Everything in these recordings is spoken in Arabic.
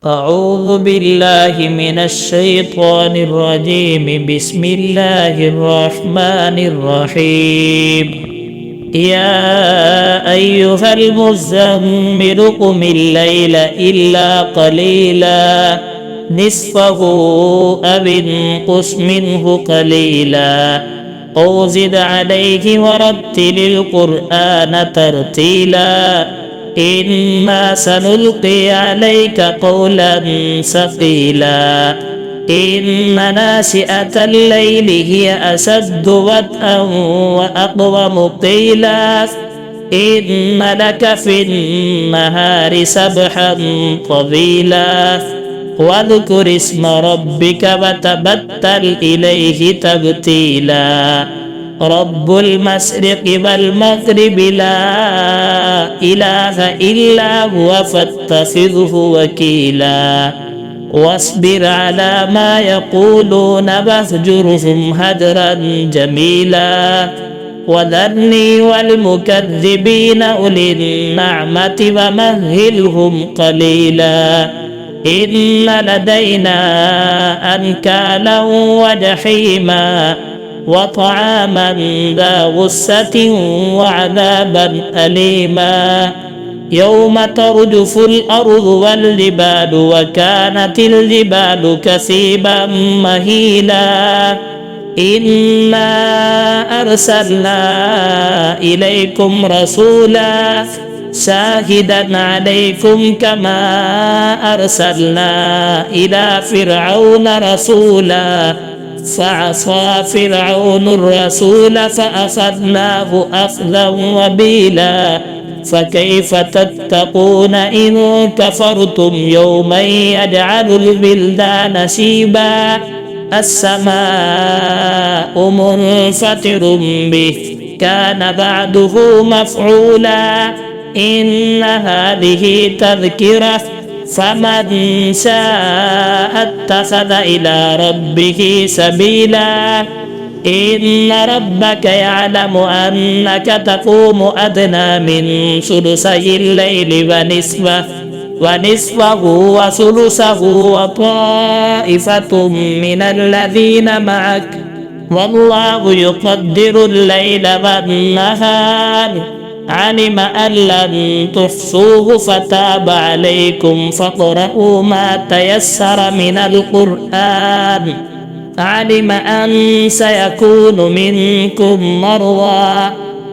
أعوذ بالله من الشيطان الرجيم. بسم الله الرحمن الرحيم. يا أيها المزمل قم الليل إلا قليلا نصفه أو انقص منه قليلا أو زد عليه ورتل القرآن ترتيلا إنا سنلقي عليك قولا ثقيلا إن ناشئة الليل هي أشد وطئا وأقوم قيلا إن لك في النهار سبحا طويلا واذكر اسم ربك وتبتل إليه تبتيلا رب المشرق والمغرب لا إله إلا هو فاتخذه وكيلا واصبر على ما يقولون واهجرهم هجرا جميلا وذرني والمكذبين أولي النعمة ومهلهم قليلا إن لدينا أنكالا وجحيما وطعاما ذا غصة وعذابا أليما يوم ترجف الأرض والجبال وكانت الجبال كثيبا مهيلا إنا أرسلنا إليكم رسولا شاهدا عليكم كما أرسلنا إلى فرعون رسولا فعصى فرعون الرسول فأخذناه أخذا وبيلا فكيف تتقون إن كفرتم يوما يجعل البلدان شيبا السماء منفطر به كان بعده مفعولا إن هذه تذكرة فمن شاء اتخذ إلى ربه سبيلا إن ربك يعلم أنك تقوم أدنى من ثلثي الليل ونصفه وثلثه وطائفة من الذين معك والله يقدر الليل والنهار علم أن لن تحصوه فتاب عليكم فاقرؤوا ما تيسر من القرآن علم أن سيكون منكم مرضى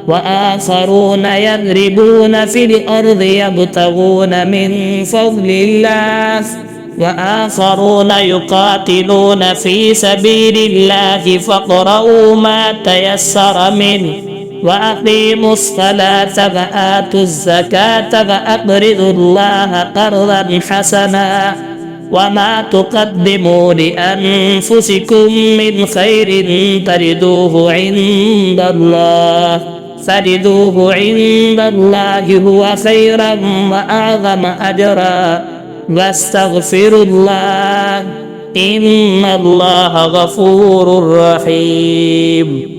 وآخرون يضربون في الأرض يبتغون من فضل الله وآخرون يقاتلون في سبيل الله فاقرؤوا ما تيسر منه وأقيموا الصلاة وآتوا الزكاة وأقرضوا الله قرضا حسنا وما تقدموا لأنفسكم من خير تجدوه عند الله هو خيرا وأعظم أجرا واستغفروا الله إن الله غفور رحيم.